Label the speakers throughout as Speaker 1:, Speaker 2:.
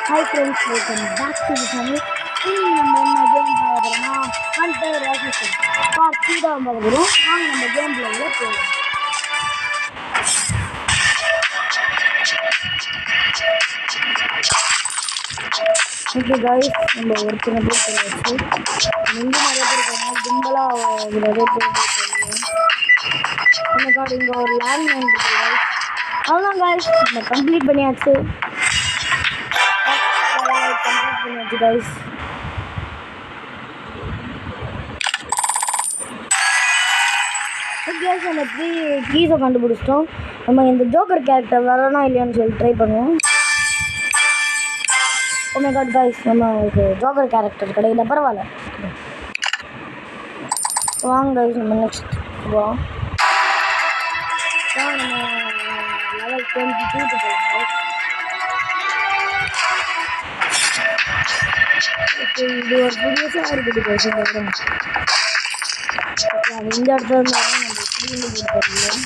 Speaker 1: Hi friends, welcome back to the channel. நம்ம என்ன game பார்க்க போறோம்னா ஹண்டர் ஆஃபீஸர் பார்ட் 2 தான் பார்க்க போறோம். வாங்க நம்ம கேம் பிளேல போகலாம். ஓகே गाइस, நம்ம ஒருத்தனை போட்டு வச்சு இங்க நிறைய பேர் இருக்காங்க. கும்பலா நிறைய பேர் போட்டுருக்காங்க. நம்ம கார்டு இங்க ஒரு லேண்ட் மைன் இருக்கு गाइस. அவ்வளவுதான் गाइस, நம்ம கம்ப்ளீட் பண்ணியாச்சு. guys நம்ம 3 கீஸை கண்டுபிடிச்சிட்டோம். நம்ம இந்த ஜோக்கர் கேரக்டர் வரனா இல்லையான்னு சொல்லி ட்ரை பண்ணுவோம். ஓ மை காட் गाइस, நம்ம ஜோக்கர் கேரக்டர் கிடைக்கல, பரவாயில்ல. வாங்க गाइस, நம்ம நெக்ஸ்ட் போவோம். நம்ம லெவல் 22 போகலாம். இது ஒரு புதுசாக இருக்குது guys. இந்த இடத்துல இருந்து நம்ம ஸ்க்ரீனில் போட்டுருக்கோம்.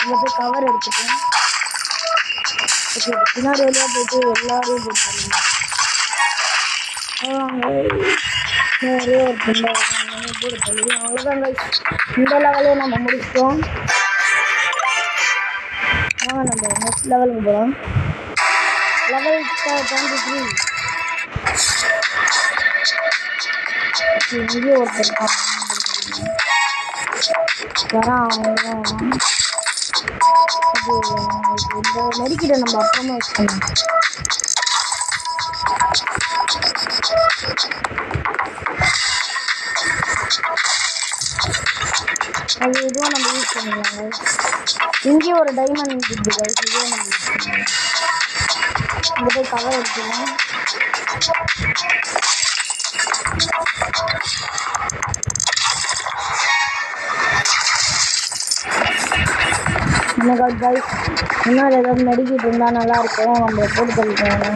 Speaker 1: இங்கே போய் கவர் எடுத்துட்டோம். ஓகே, பின்னாடி வழியாக போய்ட்டு எல்லாரையும் போட்டுருங்க. நிறைய ஒரு போட்டு தள்ளி அவ்வளோதான் guys. இந்த லெவலையும் நம்ம முடிச்சிட்டோம். வாங்க நம்ம நெக்ஸ்ட் லெவலுக்கு போகலாம். லெவல் 23. இங்கே ஒருத்தர் வரான். இந்த மெடிக்கிட்ட நம்ம அப்புறமா யூஸ் பண்ணலாம். அது இதுவும் நம்ம யூஸ் பண்ணிடலாம். இங்கேயும் ஒரு டைமண்ட் இருக்குது guys, இதுவும் நம்ம யூஸ் பண்ணலாம். இங்கே போய் கவர் எடுத்துக்கலாம். गाइस, முன்னாடி ஏதாவது மெடிக்கிட்டு இருந்தால் நல்லாயிருக்கும். நம்ம போட்டு தள்ளிக்கோங்க.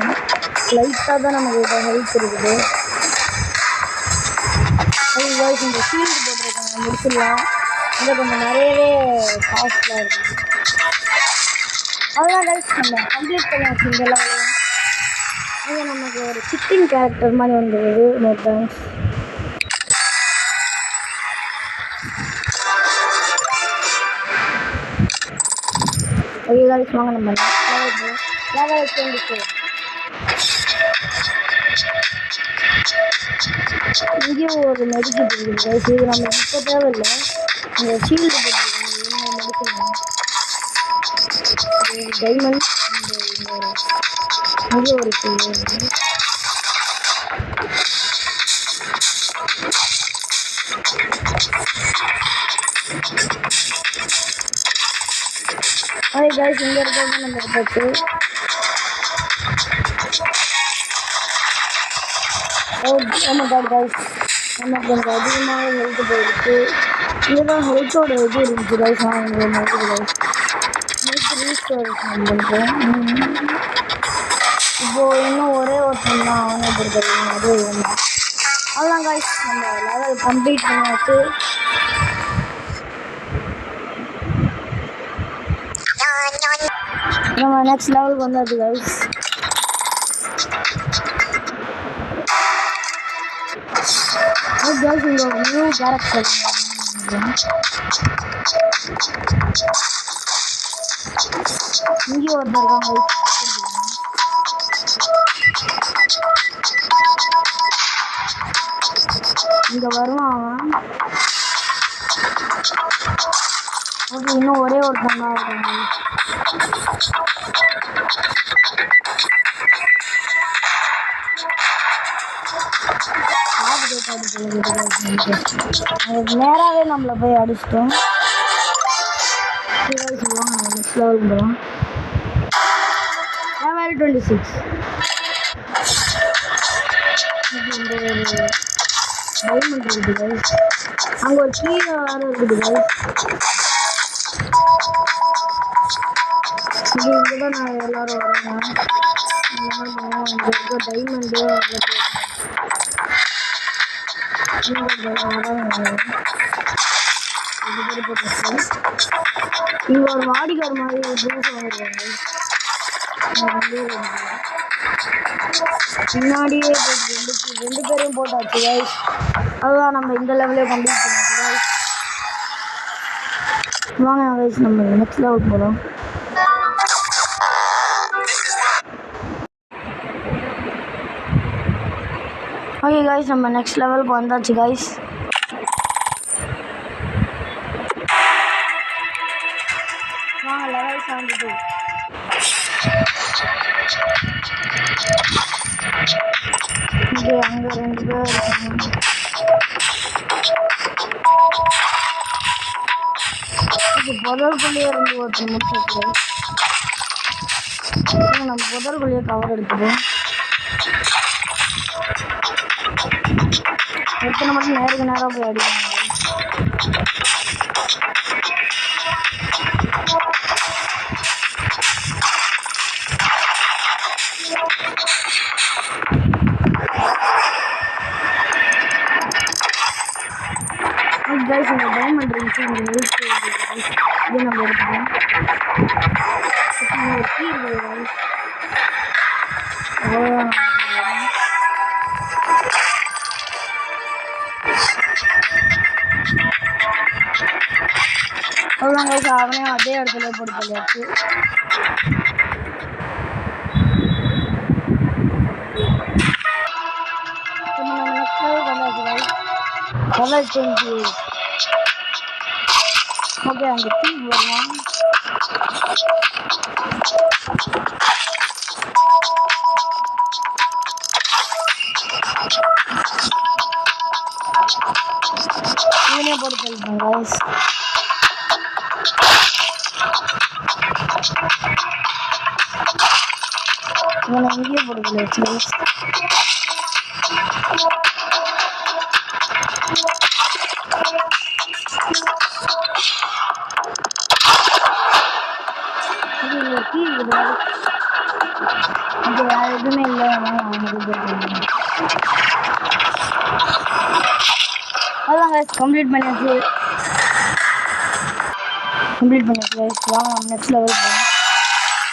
Speaker 1: லைட்டாக தான் நமக்கு இதை ஹெல்ப் இருக்குது. அது गाइस, இந்த ஷீல்டு போட்டிருக்காங்க, முடிச்சிடலாம். இங்கே கொஞ்சம் நிறையவே காஸ்ட்லாம் இருக்குது. அவ்வளோதான் गाइस, நம்ம கம்ப்ளீட் பண்ணலாம். இந்த லெவலில் இது நமக்கு ஒரு சிட்டிங் கேரக்டர் மாதிரி வந்துடுது. No thanks. ஓகே गाइस, வாங்க நம்ம லெவல் 24. இங்கேயும் ஒரு மெடிக்கிட் இருக்குது guys. இது நம்ம இப்போ தேவையில்லை. இந்த ஷீல்டு போட்டுருக்காங்க, மெடிக்கல் டைமண்ட். இங்கே ஒரு ஷீல்டு. ஹாய் गाइस, இங்கே இருக்கிறது நம்ம எடுத்தாச்சு. oh my god guys, நமக்கு கொஞ்சம் அதிகமாக ஹெல்த் போயிடுச்சு. இதுதான் ஹெல்த்தோட இது இருந்துச்சு guys. ஹெல்த் ரீஸ்டோர் பண்ணிருக்கோம். இப்போ இன்னும் ஒரே ஒருத்தன் தான் அவனை கொடுத்துருக்கீங்க. அது வேணும். அவ்வளோதான் guys, நம்ம லெவல் கம்ப்ளீட் பண்ணியாச்சு. நம்ம நெக்ஸ்ட் லெவலுக்கு வந்தாச்சு guys. guys, இங்கே ஒரு நியூ கேரக்டர் இங்கே ஒருத்தர் இருக்காங்க. இங்கே வருவான் அவன். ஓகே, இன்னும் ஒரே ஒருத்தன் தான் இருக்காங்க. நேராகவே நம்மளை போய் அடிச்சிட்டோம். நெக்ஸ்ட் லெவலுக்கு போகலாம். லெவல் 26. டைமண்ட் இருக்குது guys. அங்கே ஒரு கீழே வேறு இருக்குது guys. இங்கே தான் நான் எல்லோரும் வராங்க. இங்கே இருக்க டைமண்டு இங்கே ஒரு வாடிக்கார் மாதிரி புதுசாக வாங்கிருக்காங்க. முன்னாடியே ரெண்டு பேரும் போட்டாச்சு கைஸ். அதுதான் நம்ம இந்த லெவலே கம்ப்ளீட் பண்ணாச்சு கைஸ். வாங்க கைஸ் நம்ம நெக்ஸ்ட் லெவல் போகலாம். ஓகே கைஸ் நம்ம நெக்ஸ்ட் லெவலுக்கு வந்தாச்சு கைஸ். வாங்க லெவல் 72. இது அங்கே 2 பேர் இருக்காங்க. இது புதற்குள்ளேயே இருந்து ஒருத்தர் முடிச்சிருக்கு. நம்ம புதற்குள்ளேயே கவர் எடுத்துப்போம். எத்தனை மட்டும் நேருக்கு நேராக போய் அடிக்கணும். கைஸ் இந்த டைமண்ட் இருந்துச்சு, இந்த நியூஸ் இது நம்ம எடுத்துக்கோம். கீ இருக்குது கைஸ். அவ்வளோதான். அவ்வளோதான் கைஸ், அவனையும் அதே இடத்துல போட்டு தள்ளியாச்சு. நம்ம நெக்ஸ்ட் லெவல் வந்தாச்சு கைஸ். லெவல் 28. ஓகே அங்கே தீப் வருவான். இவனே போட்டு தள்ளிட்டான் கைஸ். இவனை எங்கேயே போட்டு தள்ளியாச்சு கைஸ். இது வேறு எதுவுமே இல்லை. அதான் கைஸ் கம்ப்ளீட் பண்ணியாச்சு கைஸ். வாங்க நம்ம நெக்ஸ்ட் லெவல் போகலாம்.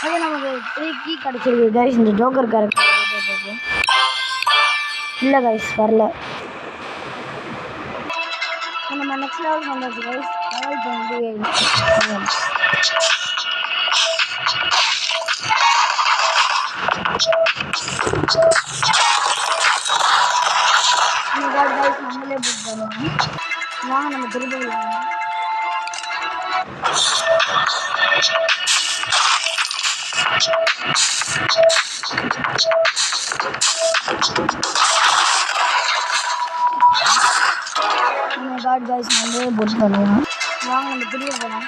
Speaker 1: அதே நமக்கு 3 கீ கிடச்சிருக்கு கைஸ். இந்த ஜோக்கர் கேரக்டர் இல்லை கைஸ் வரல. நம்ம நெக்ஸ்ட் லெவல் வந்தாச்சு கைஸ். லெவல் 28. கைஸ் நம்மளே புக் பண்ணுவோம். வாங்க நம்ம திருப்பி விளையாடலாம். கைஸ் நம்மளே புக் பண்ணுவோம். வாங்க நம்ம திருப்பி போகலாம்.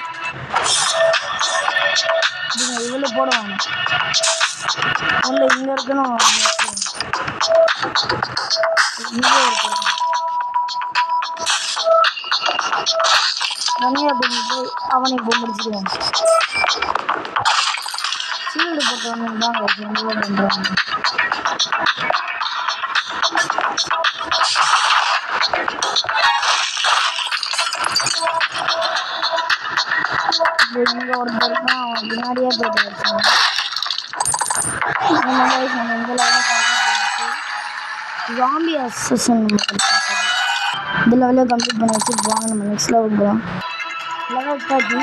Speaker 1: இவ்வளோ போடுவாங்க. ஒன்று இங்கே இருக்கணும், இங்கே இருக்கணும். தனியாக போய் அவனை இப்போ முடிச்சுக்குவாங்க. சீல்டு போட்டவங்க தான் ரொம்ப பண்ணுறாங்க. இங்கே ஒருத்தர் தான் அவன் பின்னாடியே போயிட்டு வச்சாங்க. நம்ம இந்த லெவலில் ஜாம்பி அசஸன் நம்ம கம்ப்ளீட் இந்த லெவலே கம்ப்ளீட் பண்ணி வச்சுட்டு வாங்க நம்ம நெக்ஸ்ட் லெவல் போகலாம். லெவல் 30.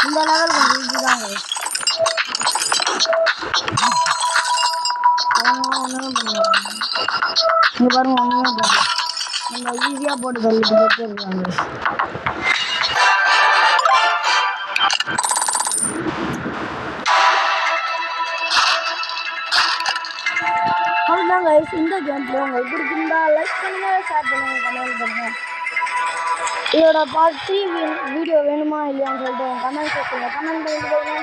Speaker 1: இந்த லெவல் கொஞ்சம் ஈஸி தான். ஒன்றுமே பண்ணுவாங்க. இங்கே பாருங்க ஒன்றுமே பண்ணுவாங்க. நம்ம ஈஸியாக போட்டு தள்ளிட்டு போயிட்டே இருக்காங்க. அவ்வளோதான் கைஸ். இந்த கேம் பிளே உங்களுக்கு பிடிச்சிருந்தா லைக் பண்ணுங்க, ஷேர் பண்ணுங்க, கமெண்ட் பண்ணுங்க. இதோட பார்ட் 3 வீடியோ வேணுமா இல்லையான்னு சொல்லிட்டு கமெண்ட் செக்ஷனில் கமெண்ட் பண்ணிட்டு போங்க.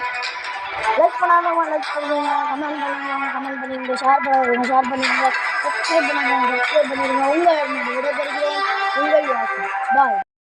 Speaker 1: லைக் பண்ணாதவங்க லைக் பண்ணுங்க, கமெண்ட் பண்ணுங்க, கமெண்ட் பண்ணிடுங்க, ஷேர் பண்ணுங்க, சப்ஸ்கிரைப் பண்ணிடுங்க. உங்கள் விடைபெறுகிறேன். உங்கள் யாசி. பாய்.